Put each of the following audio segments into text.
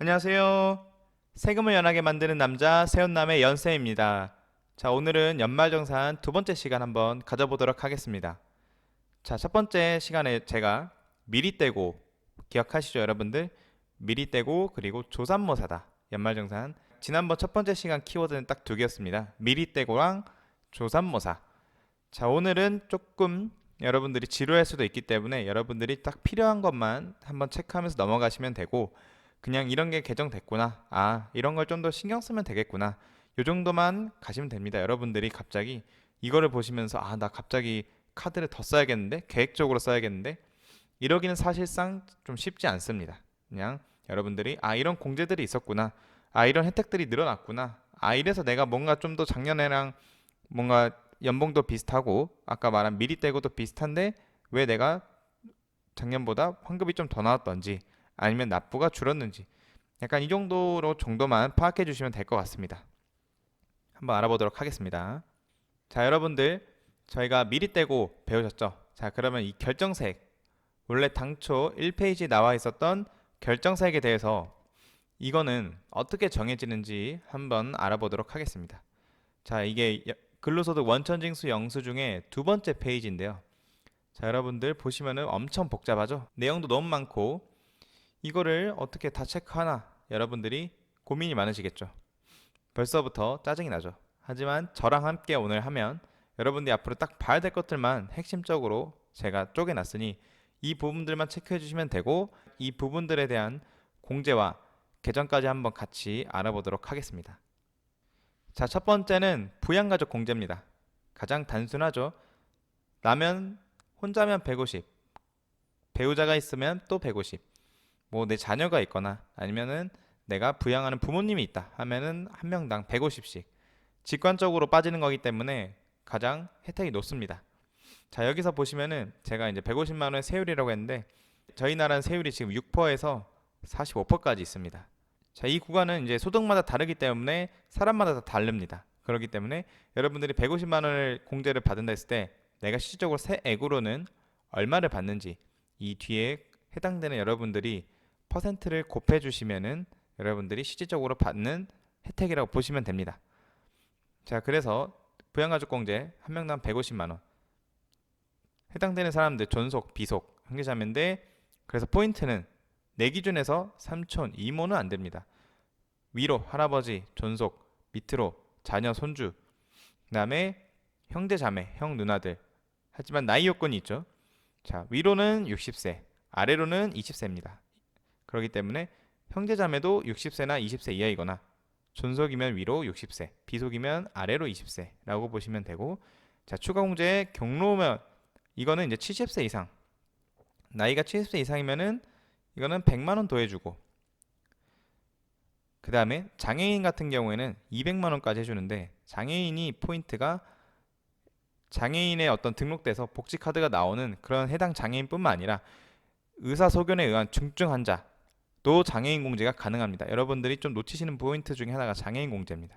안녕하세요. 세금을 연하게 만드는 남자 세훈남의 연세입니다. 자, 오늘은 연말정산 두 번째 시간 한번 가져보도록 하겠습니다. 자, 첫 번째 시간에 제가 미리 떼고 기억하시죠, 여러분들? 미리 떼고 그리고 조삼모사다. 연말정산. 지난번 첫 번째 시간 키워드는 딱 두 개였습니다. 미리 떼고랑 조삼모사. 자, 오늘은 조금 여러분들이 지루할 수도 있기 때문에 여러분들이 딱 필요한 것만 한번 체크하면서 넘어가시면 되고, 그냥 이런 게 개정됐구나, 이런 걸 좀 더 신경 쓰면 되겠구나, 요 정도만 가시면 됩니다. 여러분들이 갑자기 이거를 보시면서 나 갑자기 카드를 더 써야겠는데, 계획적으로 써야겠는데, 이러기는 사실상 좀 쉽지 않습니다. 그냥 여러분들이 이런 공제들이 있었구나, 이런 혜택들이 늘어났구나, 이래서 내가 뭔가 좀 더 작년에랑 뭔가 연봉도 비슷하고 아까 말한 미리 떼고도 비슷한데 왜 내가 작년보다 환급이 좀 더 나왔던지, 아니면 납부가 줄었는지, 약간 이 정도만 파악해 주시면 될 것 같습니다. 한번 알아보도록 하겠습니다. 자, 여러분들, 저희가 미리 떼고 배우셨죠? 자, 그러면 이 결정세액, 원래 당초 1페이지에 나와 있었던 결정세액에 대해서 이거는 어떻게 정해지는지 한번 알아보도록 하겠습니다. 자, 이게 근로소득 원천징수 영수 중에 두 번째 페이지인데요. 자, 여러분들 보시면은 엄청 복잡하죠? 내용도 너무 많고, 이거를 어떻게 다 체크하나 여러분들이 고민이 많으시겠죠? 벌써부터 짜증이 나죠? 하지만 저랑 함께 오늘 하면 여러분들이 앞으로 딱 봐야 될 것들만 핵심적으로 제가 쪼개놨으니 이 부분들만 체크해 주시면 되고, 이 부분들에 대한 공제와 개정까지 한번 같이 알아보도록 하겠습니다. 자, 첫 번째는 부양가족 공제입니다. 가장 단순하죠? 나면 혼자면 150, 배우자가 있으면 또 150, 뭐 내 자녀가 있거나 아니면은 내가 부양하는 부모님이 있다 하면은 한 명당 150씩 직관적으로 빠지는 거기 때문에 가장 혜택이 높습니다. 자, 여기서 보시면은 제가 이제 150만 원의 세율이라고 했는데, 저희 나라는 세율이 지금 6%에서 45%까지 있습니다. 자, 이 구간은 이제 소득마다 다르기 때문에 사람마다 다 다릅니다. 그렇기 때문에 여러분들이 150만 원을 공제를 받는다 했을 때 내가 실질적으로 세액으로는 얼마를 받는지, 이 뒤에 해당되는 여러분들이 퍼센트를 곱해 주시면은 여러분들이 실질적으로 받는 혜택이라고 보시면 됩니다. 자, 그래서 부양가족공제 한 명당 150만 원, 해당되는 사람들 존속, 비속, 형제자매인데, 그래서 포인트는 내 기준에서 삼촌, 이모는 안 됩니다. 위로 할아버지, 존속, 밑으로 자녀, 손주, 그다음에 형제, 자매, 형, 누나들. 하지만 나이 요건이 있죠. 자, 위로는 60세, 아래로는 20세입니다. 그렇기 때문에 형제자매도 60세나 20세 이하이거나, 존속이면 위로 60세, 비속이면 아래로 20세라고 보시면 되고, 자, 추가 공제 경로면 이거는 이제 70세 이상, 나이가 70세 이상이면은 이거는 100만 원 더해주고, 그 다음에 장애인 같은 경우에는 200만 원까지 해주는데, 장애인이 포인트가 장애인의 어떤 등록돼서 복지 카드가 나오는 그런 해당 장애인뿐만 아니라 의사소견에 의한 중증 환자도 장애인 공제가 가능합니다. 여러분들이 좀 놓치시는 포인트 중에 하나가 장애인 공제입니다.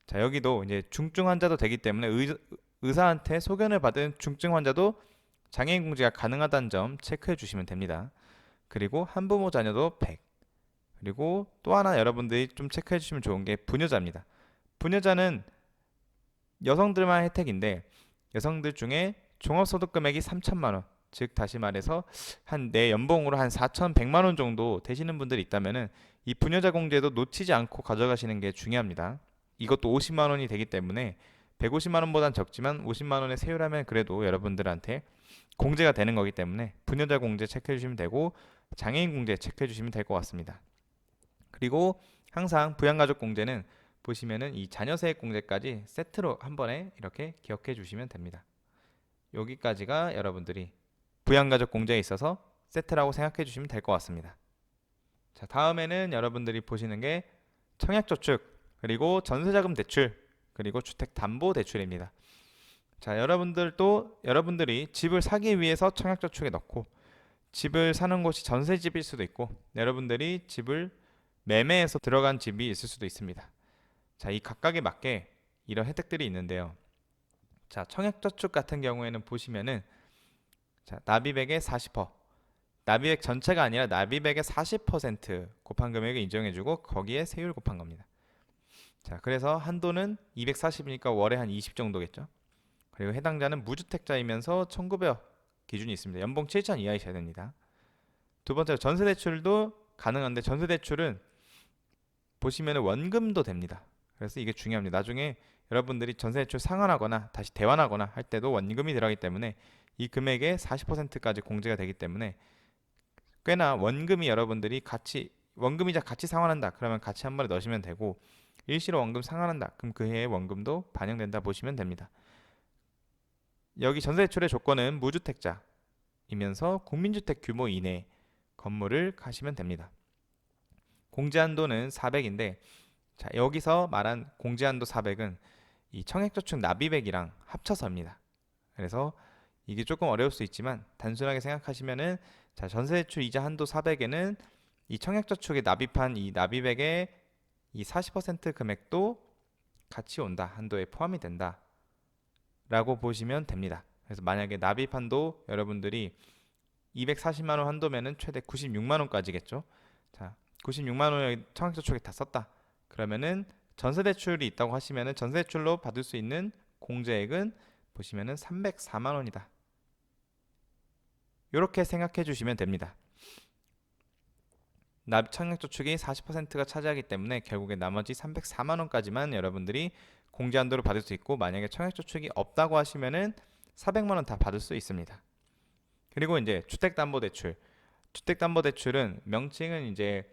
자, 여기도 이제 중증 환자도 되기 때문에 의사한테 소견을 받은 중증 환자도 장애인 공제가 가능하다는 점 체크해 주시면 됩니다. 그리고 한부모 자녀도 100. 그리고 또 하나 여러분들이 좀 체크해 주시면 좋은 게 부녀자입니다. 부녀자는 여성들만 혜택인데, 여성들 중에 종합소득 금액이 3천만 원, 즉 다시 말해서 한 내 연봉으로 한 4,100만 원 정도 되시는 분들이 있다면은 이 부녀자 공제도 놓치지 않고 가져가시는 게 중요합니다. 이것도 50만 원이 되기 때문에 150만 원보단 적지만 50만 원의 세율하면 그래도 여러분들한테 공제가 되는 거기 때문에 부녀자 공제 체크해 주시면 되고, 장애인 공제 체크해 주시면 될 것 같습니다. 그리고 항상 부양가족 공제는 보시면은 이 자녀세액 공제까지 세트로 한 번에 이렇게 기억해 주시면 됩니다. 여기까지가 여러분들이 부양가족 공제에 있어서 세트라고 생각해 주시면 될 것 같습니다. 자, 다음에는 여러분들이 보시는 게 청약저축, 그리고 전세자금 대출, 그리고 주택담보대출입니다. 자, 여러분들이 집을 사기 위해서 청약저축에 넣고, 집을 사는 곳이 전세집일 수도 있고, 여러분들이 집을 매매해서 들어간 집이 있을 수도 있습니다. 자, 이 각각에 맞게 이런 혜택들이 있는데요. 자, 청약저축 같은 경우에는 보시면은, 자, 납입액의 40%, 납입액 전체가 아니라 납입액의 40% 곱한 금액을 인정해주고 거기에 세율 곱한 겁니다. 자, 그래서 한도는 240이니까 월에 한 20 정도겠죠. 그리고 해당자는 무주택자이면서 1900억 기준이 있습니다. 연봉 7천 이하이셔야 됩니다. 두 번째로 전세대출도 가능한데 전세대출은 보시면 원금도 됩니다. 그래서 이게 중요합니다. 나중에 여러분들이 전세대출 상환하거나 다시 대환하거나 할 때도 원금이 들어가기 때문에 이 금액의 40%까지 공제가 되기 때문에 꽤나 원금이 여러분들이 같이 원금이자 같이 상환한다. 그러면 같이 한 번에 넣으시면 되고 일시로 원금 상환한다. 그럼 그 해의 원금도 반영된다 보시면 됩니다. 여기 전세대출의 조건은 무주택자이면서 국민주택 규모 이내 건물을 가시면 됩니다. 공제한도는 400인데 자, 여기서 말한 공제한도 400은 이 청약저축 납입액이랑 합쳐서입니다. 그래서 이게 조금 어려울 수 있지만 단순하게 생각하시면은 자, 전세대출 이자 한도 400에는 이 청약저축에 납입한 이 납입액의 이 40% 금액도 같이 온다. 한도에 포함이 된다. 라고 보시면 됩니다. 그래서 만약에 납입 한도 여러분들이 240만 원 한도면은 최대 96만 원까지겠죠. 자, 96만 원을 청약저축에 다 썼다. 그러면은 전세대출이 있다고 하시면은 전세대출로 받을 수 있는 공제액은 보시면은 304만 원이다. 이렇게 생각해 주시면 됩니다. 청약저축이 40%가 차지하기 때문에 결국에 나머지 304만 원까지만 여러분들이 공제한도를 받을 수 있고 만약에 청약저축이 없다고 하시면은 400만 원 다 받을 수 있습니다. 그리고 이제 주택담보대출. 주택담보대출은 명칭은 이제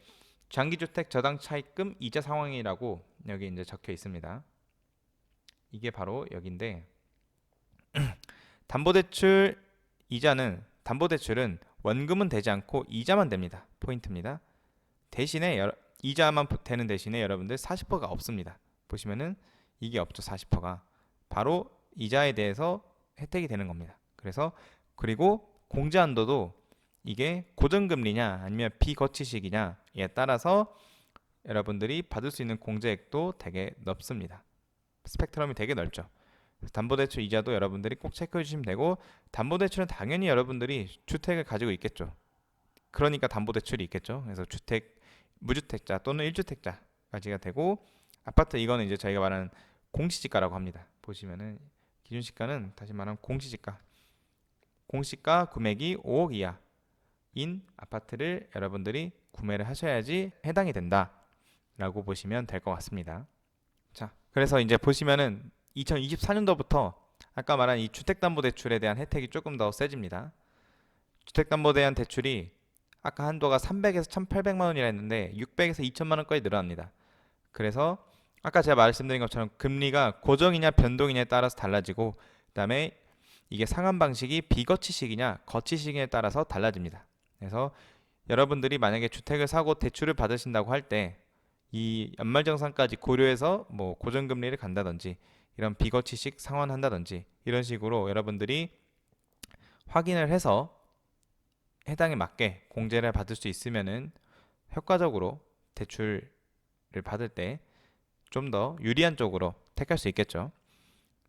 장기주택 저당 차입금 이자 상환이라고 여기 이제 적혀 있습니다. 이게 바로 여기인데 담보대출 이자는 담보대출은 원금은 되지 않고 이자만 됩니다. 포인트입니다. 대신에 이자만 되는 대신에 여러분들 40%가 없습니다. 보시면은 이게 없죠. 40%가 바로 이자에 대해서 혜택이 되는 겁니다. 그래서 그리고 공제한도도 이게 고정금리냐 아니면 비거치식이냐에 따라서 여러분들이 받을 수 있는 공제액도 되게 넓습니다. 스펙트럼이 되게 넓죠. 담보대출 이자도 여러분들이 꼭 체크해 주시면 되고 담보대출은 당연히 여러분들이 주택을 가지고 있겠죠. 그러니까 담보대출이 있겠죠. 그래서 주택, 무주택자 또는 1주택자까지가 되고 아파트 이거는 이제 저희가 말하는 공시지가라고 합니다. 보시면은 기준시가는 다시 말하면 공시지가. 공시가 금액이 5억 이하인 아파트를 여러분들이 구매를 하셔야지 해당이 된다라고 보시면 될 것 같습니다. 자, 그래서 이제 보시면은 2024년도부터 아까 말한 이 주택담보대출에 대한 혜택이 조금 더 세집니다. 주택담보대한 대출이 아까 한도가 300에서 1,800만 원이라 했는데 600에서 2천만 원까지 늘어납니다. 그래서 아까 제가 말씀드린 것처럼 금리가 고정이냐 변동이냐에 따라서 달라지고 그다음에 이게 상환 방식이 비거치식이냐 거치식에 따라서 달라집니다. 그래서 여러분들이 만약에 주택을 사고 대출을 받으신다고 할 때 이 연말정산까지 고려해서 뭐 고정금리를 간다든지 이런 비거치식 상환한다든지 이런 식으로 여러분들이 확인을 해서 해당에 맞게 공제를 받을 수 있으면은 효과적으로 대출을 받을 때 좀 더 유리한 쪽으로 택할 수 있겠죠.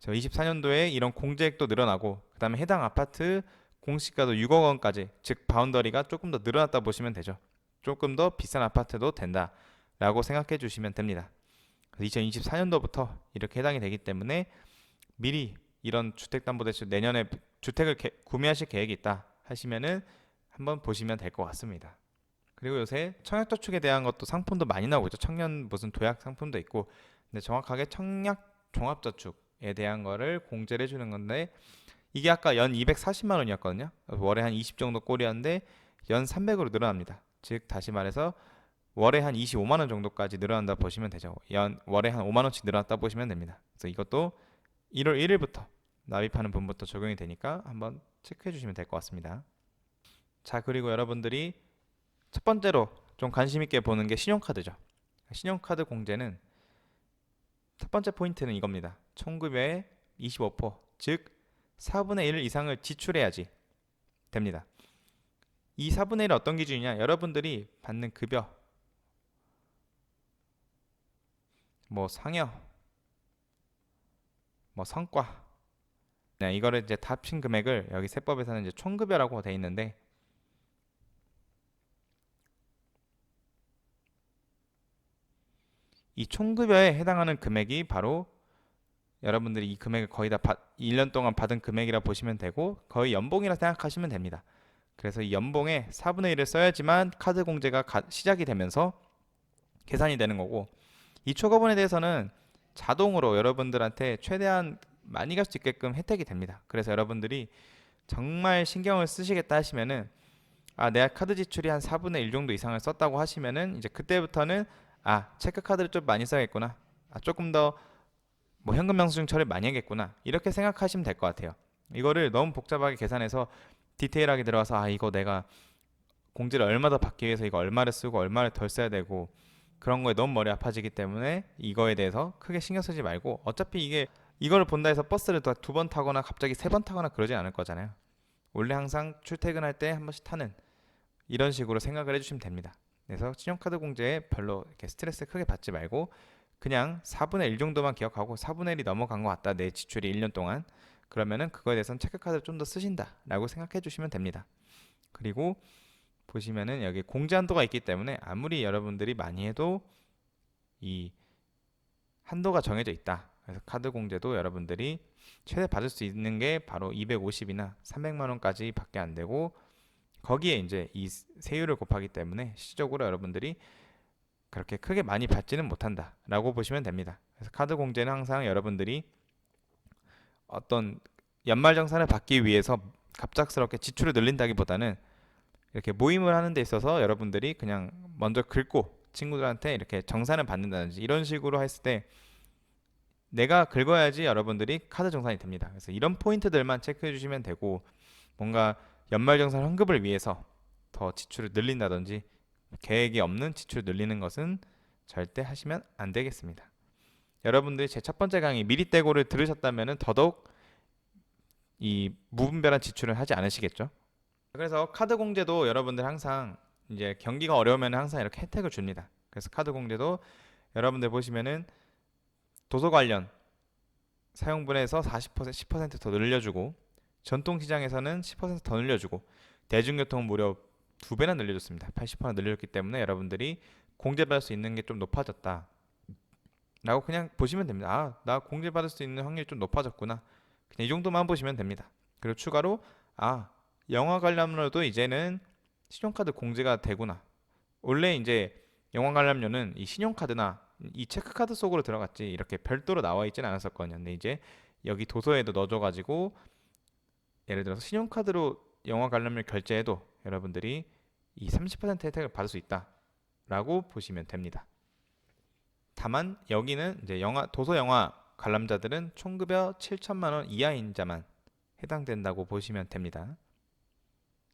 24년도에 이런 공제액도 늘어나고 그 다음에 해당 아파트 공시가도 6억 원까지 즉 바운더리가 조금 더 늘어났다 보시면 되죠. 조금 더 비싼 아파트도 된다라고 생각해 주시면 됩니다. 2024년도부터 이렇게 해당이 되기 때문에 미리 이런 주택담보대출 내년에 주택을 구매하실 계획이 있다 하시면은 한번 보시면 될 것 같습니다. 그리고 요새 청약저축에 대한 것도 상품도 많이 나오고 있죠. 청년 무슨 도약 상품도 있고 근데 정확하게 청약 종합저축에 대한 거를 공제를 해주는 건데 이게 아까 연 240만 원이었거든요. 월에 한 20 정도 꼴이었는데 연 300으로 늘어납니다. 즉 다시 말해서 월에 한 25만 원 정도까지 늘어난다 보시면 되죠. 월에 한 5만 원씩 늘어났다 보시면 됩니다. 그래서 이것도 1월 1일부터 납입하는 분부터 적용이 되니까 한번 체크해 주시면 될 것 같습니다. 자, 그리고 여러분들이 첫 번째로 좀 관심 있게 보는 게 신용카드죠. 신용카드 공제는 첫 번째 포인트는 이겁니다. 총급의 25%, 즉 4분의 1 이상을 지출해야지 됩니다. 이 4분의 1은 어떤 기준이냐? 여러분들이 받는 급여, 뭐 상여, 뭐 성과, 네, 이거를 이제 다 합친 금액을 여기 세법에서는 이제 총급여라고 돼 있는데 이 총급여에 해당하는 금액이 바로 여러분들이 이 금액을 거의 다 1년 동안 받은 금액이라 보시면 되고 거의 연봉이라 생각하시면 됩니다. 그래서 이 연봉의 4분의 1을 써야지만 카드 공제가 시작이 되면서 계산이 되는 거고, 이 초과분에 대해서는 자동으로 여러분들한테 최대한 많이 갈 수 있게끔 혜택이 됩니다. 그래서 여러분들이 정말 신경을 쓰시겠다 하시면은, 내가 카드 지출이 한 4분의 1 정도 이상을 썼다고 하시면은 이제 그때부터는 체크카드를 좀 많이 써야겠구나, 조금 더 뭐 현금 영수증 처리 많이 하겠구나, 이렇게 생각하시면 될 것 같아요. 이거를 너무 복잡하게 계산해서 디테일하게 들어가서 이거 내가 공제를 얼마 더 받기 위해서 이거 얼마를 쓰고 얼마를 덜 써야 되고 그런 거에 너무 머리 아파지기 때문에 이거에 대해서 크게 신경 쓰지 말고, 어차피 이거를 본다 해서 버스를 더 2번 타거나 갑자기 3번 타거나 그러진 않을 거잖아요. 원래 항상 출퇴근할 때 한 번씩 타는 이런 식으로 생각을 해주시면 됩니다. 그래서 신용카드 공제에 별로 이렇게 스트레스 크게 받지 말고 그냥 4분의 1 정도만 기억하고 4분의 1이 넘어간 것 같다, 내 지출이 1년 동안, 그러면은 그거에 대해서는 체크카드를 좀 더 쓰신다 라고 생각해 주시면 됩니다. 그리고 보시면은 여기 공제 한도가 있기 때문에 아무리 여러분들이 많이 해도 이 한도가 정해져 있다. 그래서 카드 공제도 여러분들이 최대 받을 수 있는 게 바로 250이나 300만 원까지 밖에 안 되고, 거기에 이제 이 세율을 곱하기 때문에 실질적으로 여러분들이 그렇게 크게 많이 받지는 못한다 라고 보시면 됩니다. 그래서 카드 공제는 항상 여러분들이 어떤 연말정산을 받기 위해서 갑작스럽게 지출을 늘린다기보다는 이렇게 모임을 하는 데 있어서 여러분들이 그냥 먼저 긁고 친구들한테 이렇게 정산을 받는다든지 이런 식으로 했을 때 내가 긁어야지 여러분들이 카드 정산이 됩니다. 그래서 이런 포인트들만 체크해 주시면 되고, 뭔가 연말정산 환급을 위해서 더 지출을 늘린다든지 계획이 없는 지출을 늘리는 것은 절대 하시면 안 되겠습니다. 여러분들이 제 첫 번째 강의 미리 떼고를 들으셨다면 더더욱 이 무분별한 지출을 하지 않으시겠죠. 그래서 카드 공제도 여러분들 항상 이제 경기가 어려우면 항상 이렇게 혜택을 줍니다. 그래서 카드 공제도 여러분들 보시면은 도서 관련 사용분에서 40% 10%더 늘려주고, 전통시장에서는 10%더 늘려주고, 대중교통은 무려 2배나 늘려줬습니다. 80% 늘려줬기 때문에 여러분들이 공제받을 수 있는 게 좀 높아졌다 라고 그냥 보시면 됩니다. 나 공제받을 수 있는 확률이 좀 높아졌구나, 그냥 이 정도만 보시면 됩니다. 그리고 추가로 영화 관람료도 이제는 신용카드 공제가 되구나. 원래 이제 영화 관람료는 이 신용카드나 이 체크카드 속으로 들어갔지 이렇게 별도로 나와 있지는 않았었거든요. 근데 이제 여기 도서에도 넣어줘가지고 예를 들어서 신용카드로 영화 관람료 결제해도 여러분들이 이 30% 혜택을 받을 수 있다라고 보시면 됩니다. 다만 여기는 이제 도서 영화 관람자들은 총급여 7천만 원 이하인 자만 해당된다고 보시면 됩니다.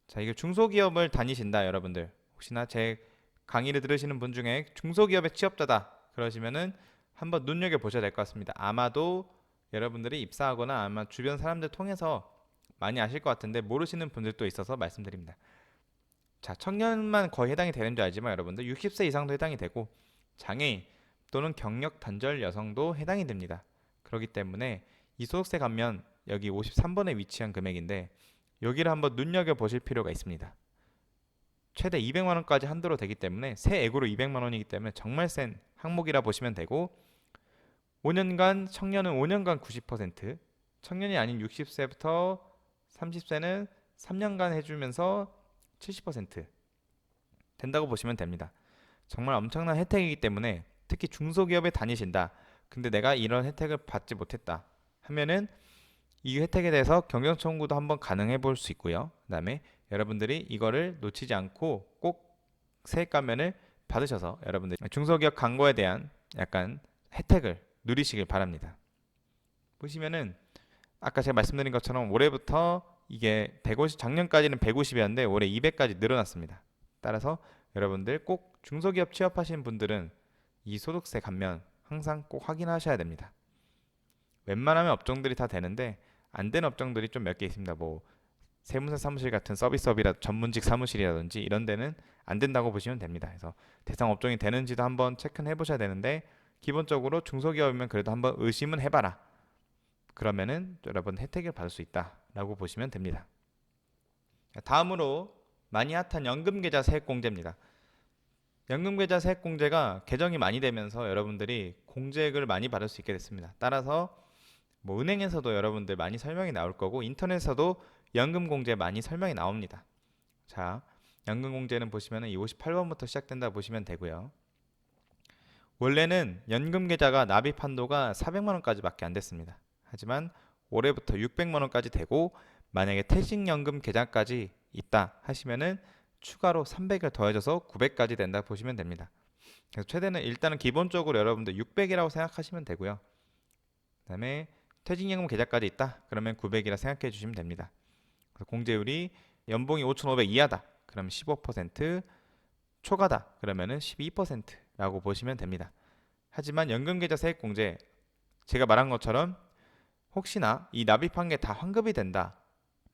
자, 이게 중소기업을 다니신다 여러분들, 혹시나 제 강의를 들으시는 분 중에 중소기업의 취업자다 그러시면은 한번 눈여겨 보셔야 될 것 같습니다. 아마도 여러분들이 입사하거나 아마 주변 사람들 통해서 많이 아실 것 같은데 모르시는 분들도 있어서 말씀드립니다. 자, 청년만 거의 해당이 되는 줄 알지만 여러분들 60세 이상도 해당이 되고 장애인 또는 경력 단절 여성도 해당이 됩니다. 그렇기 때문에 이 소득세 감면 여기 53번에 위치한 금액인데 여기를 한번 눈여겨 보실 필요가 있습니다. 최대 200만 원까지 한도로 되기 때문에 세액으로 200만 원이기 때문에 정말 센 항목이라 보시면 되고, 5년간 청년은 5년간 90%, 청년이 아닌 60세부터 30세는 3년간 해주면서 70% 된다고 보시면 됩니다. 정말 엄청난 혜택이기 때문에 특히 중소기업에 다니신다, 근데 내가 이런 혜택을 받지 못했다 하면은 이 혜택에 대해서 경영 청구도 한번 가능해 볼 수 있고요. 그 다음에 여러분들이 이거를 놓치지 않고 꼭 세액 감면을 받으셔서 여러분들 중소기업 광고에 대한 약간 혜택을 누리시길 바랍니다. 보시면은 아까 제가 말씀드린 것처럼 올해부터 이게 150, 작년까지는 150이었는데 올해 200까지 늘어났습니다. 따라서 여러분들 꼭 중소기업 취업하시는 분들은 이 소득세 감면 항상 꼭 확인하셔야 됩니다. 웬만하면 업종들이 다 되는데 안 되는 업종들이 좀 몇 개 있습니다. 뭐 세무사 사무실 같은 서비스업이라 전문직 사무실이라든지 이런 데는 안 된다고 보시면 됩니다. 그래서 대상 업종이 되는지도 한번 체크해 보셔야 되는데 기본적으로 중소기업이면 그래도 한번 의심은 해봐라. 그러면은 여러분 혜택을 받을 수 있다라고 보시면 됩니다. 다음으로 많이 핫한 연금계좌 세액공제입니다. 연금계좌 세액공제가 개정이 많이 되면서 여러분들이 공제액을 많이 받을 수 있게 됐습니다. 따라서 뭐 은행에서도 여러분들 많이 설명이 나올 거고 인터넷에서도 연금공제 많이 설명이 나옵니다. 자, 연금공제는 보시면은 이 58번부터 시작된다 보시면 되고요. 원래는 연금계좌가 납입 한도가 400만 원까지밖에 안 됐습니다. 하지만 올해부터 600만 원까지 되고 만약에 퇴직연금 계좌까지 있다 하시면은 추가로 300을 더해져서 900까지 된다 보시면 됩니다. 그래서 최대는 일단은 기본적으로 여러분들 600이라고 생각하시면 되고요. 그다음에 퇴직연금 계좌까지 있다 그러면 900이라 생각해 주시면 됩니다. 그래서 공제율이 연봉이 5,500 이하다 그러면 15%, 초과다 그러면은 12%라고 보시면 됩니다. 하지만 연금계좌 세액공제 제가 말한 것처럼 혹시나 이 납입한 게 다 환급이 된다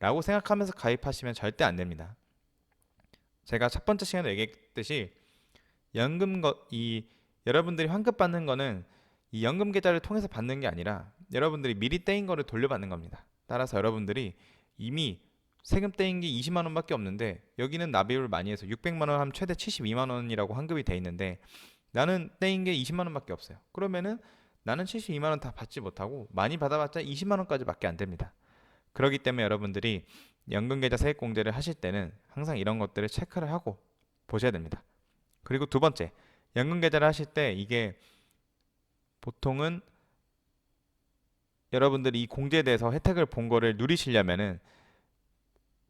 라고 생각하면서 가입하시면 절대 안 됩니다. 제가 첫 번째 시간에 얘기했듯이 이 여러분들이 환급 받는 거는 이 연금 계좌를 통해서 받는 게 아니라 여러분들이 미리 떼인 거를 돌려받는 겁니다. 따라서 여러분들이 이미 세금 떼인 게 20만 원밖에 없는데 여기는 납입을 많이 해서 600만 원 하면 최대 72만 원이라고 환급이 돼 있는데 나는 떼인 게 20만 원밖에 없어요. 그러면은 나는 72만 원 다 받지 못하고 많이 받아봤자 20만 원까지밖에 안 됩니다. 그렇기 때문에 여러분들이 연금계좌 세액공제를 하실 때는 항상 이런 것들을 체크를 하고 보셔야 됩니다. 그리고 두 번째, 연금계좌를 하실 때 이게 보통은 여러분들이 이 공제에 대해서 혜택을 본 거를 누리시려면은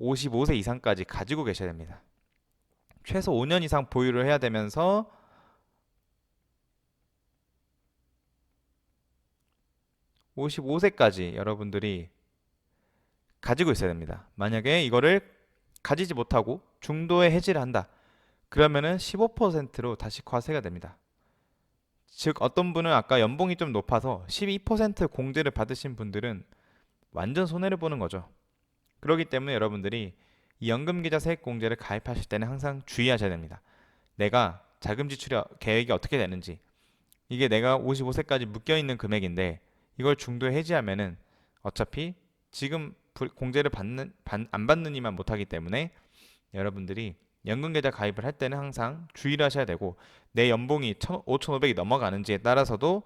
55세 이상까지 가지고 계셔야 됩니다. 최소 5년 이상 보유를 해야 되면서 55세까지 여러분들이 가지고 있어야 됩니다. 만약에 이거를 가지지 못하고 중도에 해지를 한다. 그러면은 15%로 다시 과세가 됩니다. 즉 어떤 분은 아까 연봉이 좀 높아서 12% 공제를 받으신 분들은 완전 손해를 보는 거죠. 그렇기 때문에 여러분들이 이 연금계좌 세액공제를 가입하실 때는 항상 주의하셔야 됩니다. 내가 자금 지출 계획이 어떻게 되는지 이게 내가 55세까지 묶여있는 금액인데 이걸 중도에 해지하면은 어차피 지금 공제를 안 받는 이만 못하기 때문에 여러분들이 연금계좌 가입을 할 때는 항상 주의를 하셔야 되고 내 연봉이 5,500이 넘어가는지에 따라서도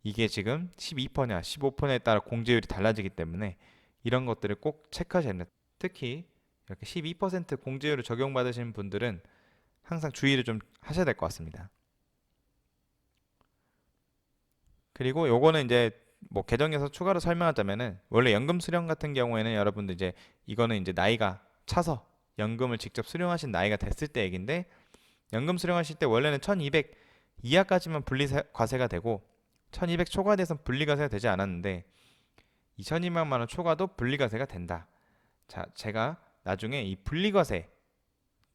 이게 지금 12%냐 15%에 따라 공제율이 달라지기 때문에 이런 것들을 꼭 체크하셔야 됩니다. 특히 이렇게 12% 공제율을 적용받으시는 분들은 항상 주의를 좀 하셔야 될 것 같습니다. 그리고 요거는 이제 뭐 개정에서 추가로 설명하자면은 원래 연금 수령 같은 경우에는 여러분들 이제 이거는 이제 나이가 차서 연금을 직접 수령하신 나이가 됐을 때 얘긴데 연금 수령하실 때 원래는 1200 이하까지만 분리과세가 되고 1200 초과돼서 분리과세가 되지 않았는데 2200만 원 초과도 분리과세가 된다. 자, 제가 나중에 이 분리과세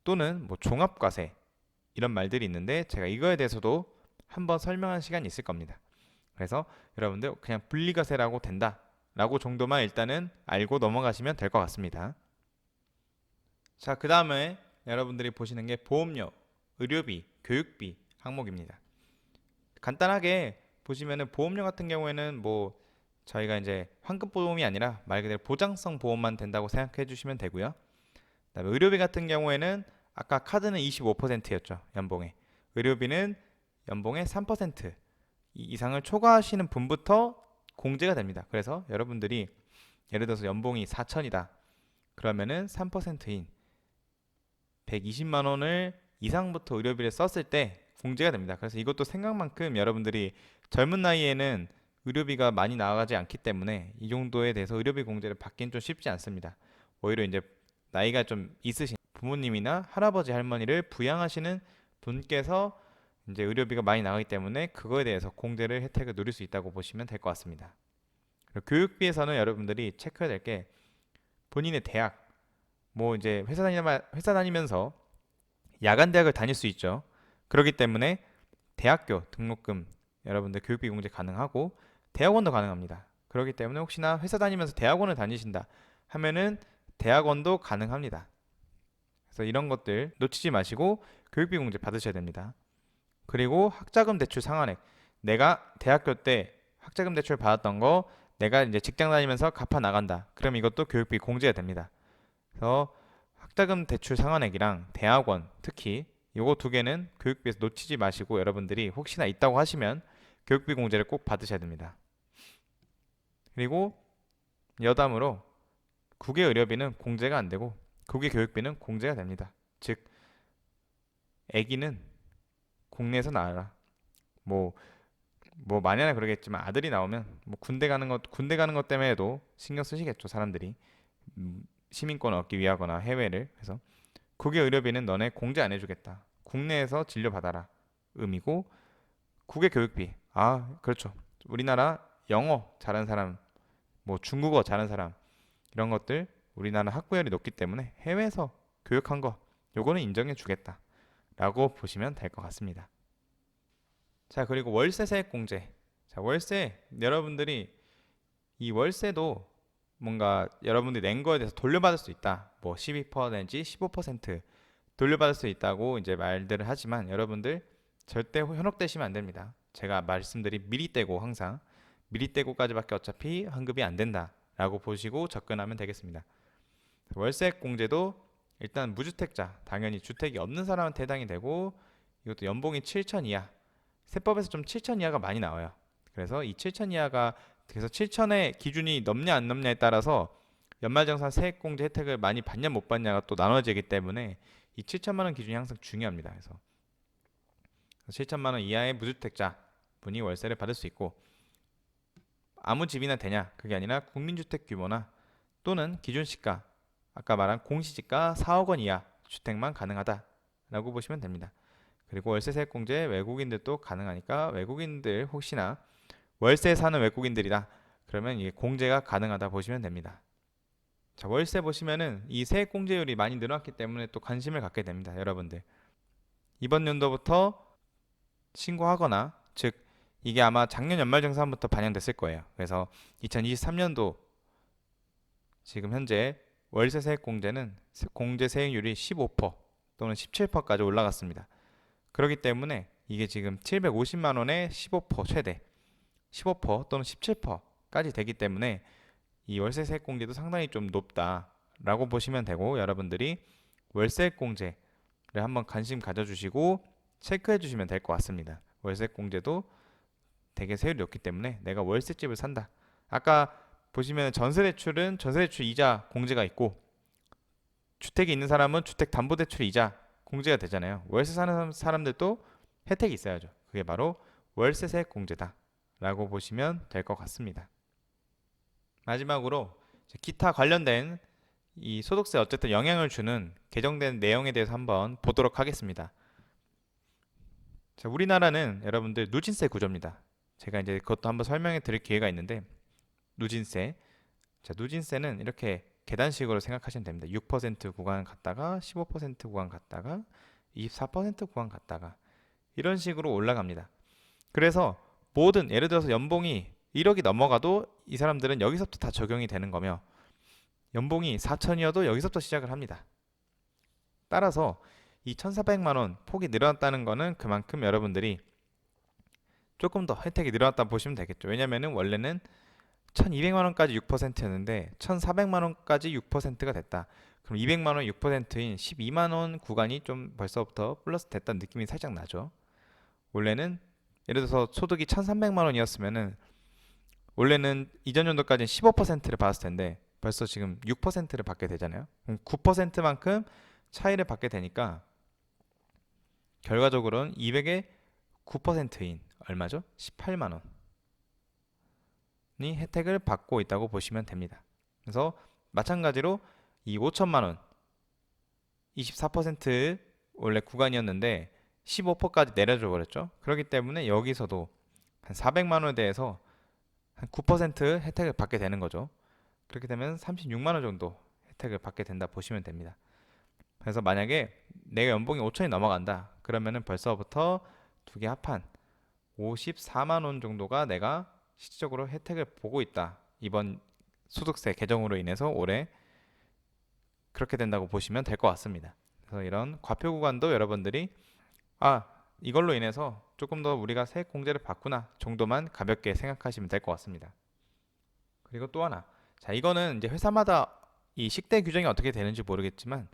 또는 뭐 종합과세 이런 말들이 있는데 제가 이거에 대해서도 한번 설명한 시간이 있을 겁니다. 그래서 여러분들 그냥 분리과세라고 된다 라고 정도만 일단은 알고 넘어가시면 될 것 같습니다. 자, 그 다음에 여러분들이 보시는 게 보험료, 의료비, 교육비 항목입니다. 간단하게 보시면은 보험료 같은 경우에는 뭐 저희가 이제 환급 보험이 아니라 말 그대로 보장성 보험만 된다고 생각해 주시면 되고요. 그다음에 의료비 같은 경우에는 아까 카드는 25%였죠. 연봉에. 의료비는 연봉의 3% 이상을 초과하시는 분부터 공제가 됩니다. 그래서 여러분들이 예를 들어서 연봉이 4천이다. 그러면은 3%인 120만 원을 이상부터 의료비를 썼을 때 공제가 됩니다. 그래서 이것도 생각만큼 여러분들이 젊은 나이에는 의료비가 많이 나가지 않기 때문에 이 정도에 대해서 의료비 공제를 받기는 좀 쉽지 않습니다. 오히려 이제 나이가 좀 있으신 부모님이나 할아버지 할머니를 부양하시는 분께서 이제 의료비가 많이 나가기 때문에 그거에 대해서 공제를 혜택을 누릴 수 있다고 보시면 될 것 같습니다. 그리고 교육비에서는 여러분들이 체크해야 될 게 본인의 대학 뭐 이제 회사 다니면서 야간 대학을 다닐 수 있죠. 그렇기 때문에 대학교 등록금 여러분들 교육비 공제 가능하고 대학원도 가능합니다. 그렇기 때문에 혹시나 회사 다니면서 대학원을 다니신다 하면은 대학원도 가능합니다. 그래서 이런 것들 놓치지 마시고 교육비 공제 받으셔야 됩니다. 그리고 학자금 대출 상환액 내가 대학교 때 학자금 대출 받았던 거 내가 이제 직장 다니면서 갚아 나간다. 그럼 이것도 교육비 공제가 됩니다. 그래서 학자금 대출 상환액이랑 대학원 특히 요거 두 개는 교육비에서 놓치지 마시고 여러분들이 혹시나 있다고 하시면 교육비 공제를 꼭 받으셔야 됩니다. 그리고 여담으로 국외 의료비는 공제가 안 되고 국외 교육비는 공제가 됩니다. 즉 아기는 국내에서 나와라. 뭐 만약에 그러겠지만 아들이 나오면 뭐 군대 가는 것 때문에도 신경 쓰시겠죠 사람들이. 시민권을 얻기 위하거나 해외를. 그래서 국외 의료비는 너네 공제 안 해주겠다. 국내에서 진료 받아라 의미고, 국외 교육비, 그렇죠, 우리나라 영어 잘하는 사람, 뭐 중국어 잘하는 사람, 이런 것들 우리나라 학구열이 높기 때문에 해외에서 교육한 거 요거는 인정해 주겠다 라고 보시면 될 것 같습니다. 자, 그리고 월세 세액 공제. 자, 월세, 여러분들이 이 월세도 뭔가 여러분들이 낸 거에 대해서 돌려받을 수 있다. 뭐 12%든지 15% 돌려받을 수 있다고 이제 말들을 하지만 여러분들 절대 현혹되시면 안 됩니다. 제가 말씀드린 미리 떼고, 항상 미리 떼고까지밖에 어차피 환급이 안 된다라고 보시고 접근하면 되겠습니다. 월세 공제도 일단 무주택자, 당연히 주택이 없는 사람한테 해당이 되고, 이것도 연봉이 7천 이하, 세법에서 좀 7천 이하가 많이 나와요. 그래서 이 7천 이하가, 그래서 7천의 기준이 넘냐 안 넘냐에 따라서 연말정산 세액공제 혜택을 많이 받냐 못 받냐가 또 나눠지기 때문에 이 7천만 원 기준이 항상 중요합니다. 그래서 7천만 원 이하의 무주택자 분이 월세를 받을 수 있고, 아무 집이나 되냐, 그게 아니라 국민주택 규모나 또는 기준시가, 아까 말한 공시지가 4억 원 이하 주택만 가능하다라고 보시면 됩니다. 그리고 월세 세액 공제 외국인들도 가능하니까 외국인들 혹시나 월세 사는 외국인들이다 그러면 이게 공제가 가능하다 보시면 됩니다. 자, 월세 보시면은 이 세액 공제율이 많이 늘어났기 때문에 또 관심을 갖게 됩니다. 여러분들 이번 연도부터 신고하거나, 즉 이게 아마 작년 연말정산부터 반영됐을 거예요. 그래서 2023년도 지금 현재 월세 세액 공제는 공제 세액률이 15% 또는 17%까지 올라갔습니다. 그렇기 때문에 이게 지금 750만 원에 15% 최대 15% 또는 17%까지 되기 때문에 이 월세 세액 공제도 상당히 좀 높다라고 보시면 되고, 여러분들이 월세 공제를 한번 관심 가져주시고 체크해 주시면 될 것 같습니다. 월세 공제도 되게 세율이 높기 때문에 내가 월세집을 산다. 아까 보시면 전세대출은 전세대출 이자 공제가 있고, 주택이 있는 사람은 주택담보대출 이자 공제가 되잖아요. 월세 사는 사람들도 혜택이 있어야죠. 그게 바로 월세세액 공제다 라고 보시면 될 것 같습니다. 마지막으로 기타 관련된 이 소득세 어쨌든 영향을 주는 개정된 내용에 대해서 한번 보도록 하겠습니다. 자, 우리나라는 여러분들 누진세 구조입니다. 제가 이제 그것도 한번 설명해 드릴 기회가 있는데, 누진세. 자, 누진세는 이렇게 계단식으로 생각하시면 됩니다. 6% 구간 갔다가 15% 구간 갔다가 24% 구간 갔다가 이런 식으로 올라갑니다. 그래서 모든, 예를 들어서 연봉이 1억이 넘어가도 이 사람들은 여기서부터 다 적용이 되는 거며, 연봉이 4천이어도 여기서부터 시작을 합니다. 따라서 이 1,400만 원 폭이 늘어났다는 거는 그만큼 여러분들이 조금 더 혜택이 늘어났다 보시면 되겠죠. 왜냐면은 원래는 1,200만 원까지 6%였는데 1,400만 원까지 6%가 됐다. 그럼 200만 원 6%인 12만 원 구간이 좀 벌써부터 플러스 됐다는 느낌이 살짝 나죠. 원래는 예를 들어서 소득이 1,300만 원이었으면은 원래는 이전 연도까지는 15%를 받았을 텐데 벌써 지금 6%를 받게 되잖아요. 그럼 9%만큼 차이를 받게 되니까 결과적으로는 200에 9%인 얼마죠? 18만 원이 혜택을 받고 있다고 보시면 됩니다. 그래서 마찬가지로 이 5천만 원 24% 원래 구간이었는데 15%까지 내려줘 버렸죠. 그렇기 때문에 여기서도 한 400만 원에 대해서 한 9% 혜택을 받게 되는 거죠. 그렇게 되면 36만 원 정도 혜택을 받게 된다 보시면 됩니다. 그래서 만약에 내가 연봉이 5천이 넘어간다 그러면은 벌써부터 두 개 합한 54만 원 정도가 내가 실질적으로 혜택을 보고 있다. 이번 소득세 개정으로 인해서 올해 그렇게 된다고 보시면 될 것 같습니다. 그래서 이런 과표 구간도 여러분들이 이걸로 인해서 조금 더 우리가 세액 공제를 받구나 정도만 가볍게 생각하시면 될 것 같습니다. 그리고 또 하나, 자, 이거는 이제 회사마다 이 식대 규정이 어떻게 되는지 모르겠지만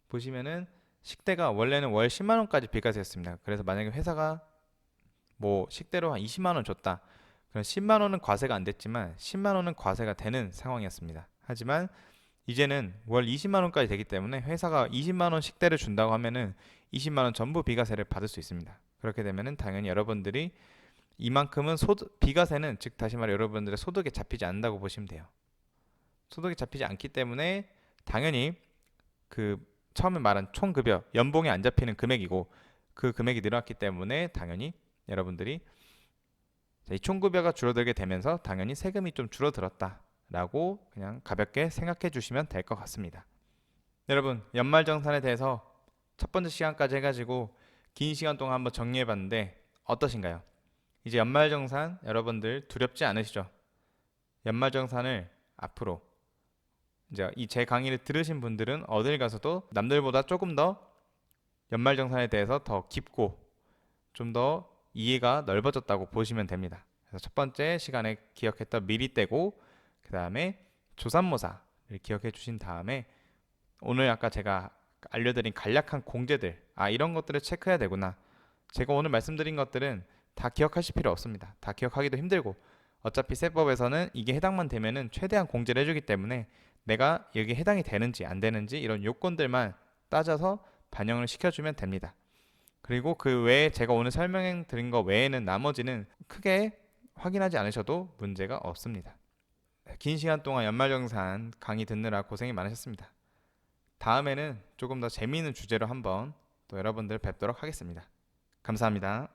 보시면은 식대가 원래는 월 10만 원까지 비과세였습니다. 그래서 만약에 회사가 뭐 식대로 한 20만 원 줬다. 그럼 10만 원은 과세가 안 됐지만 10만 원은 과세가 되는 상황이었습니다. 하지만 이제는 월 20만 원까지 되기 때문에 회사가 20만 원 식대를 준다고 하면은 20만 원 전부 비과세를 받을 수 있습니다. 그렇게 되면은 당연히 여러분들이 이만큼은 비과세는 즉 다시 말해 여러분들의 소득에 잡히지 않는다고 보시면 돼요. 소득이 잡히지 않기 때문에 당연히 그 처음에 말한 총급여, 연봉이 안 잡히는 금액이고 그 금액이 늘어났기 때문에 당연히 여러분들이 이 총급여가 줄어들게 되면서 당연히 세금이 좀 줄어들었다라고 그냥 가볍게 생각해 주시면 될 것 같습니다. 여러분, 연말정산에 대해서 첫 번째 시간까지 해가지고 긴 시간 동안 한번 정리해 봤는데 어떠신가요? 이제 연말정산 여러분들 두렵지 않으시죠? 연말정산을 앞으로 이제 이 제 강의를 들으신 분들은 어딜 가서도 남들보다 조금 더 연말정산에 대해서 더 깊고 좀 더 이해가 넓어졌다고 보시면 됩니다. 그래서 첫 번째 시간에 기억했던 미리 떼고 그 다음에 조삼모사를 기억해 주신 다음에 오늘 아까 제가 알려드린 간략한 공제들 이런 것들을 체크해야 되구나. 제가 오늘 말씀드린 것들은 다 기억하실 필요 없습니다. 다 기억하기도 힘들고 어차피 세법에서는 이게 해당만 되면은 최대한 공제를 해주기 때문에 내가 여기 해당이 되는지 안 되는지 이런 요건들만 따져서 반영을 시켜주면 됩니다. 그리고 그 외에 제가 오늘 설명해 드린 거 외에는 나머지는 크게 확인하지 않으셔도 문제가 없습니다. 긴 시간 동안 연말정산 강의 듣느라 고생이 많으셨습니다. 다음에는 조금 더 재미있는 주제로 한번 또 여러분들 뵙도록 하겠습니다. 감사합니다.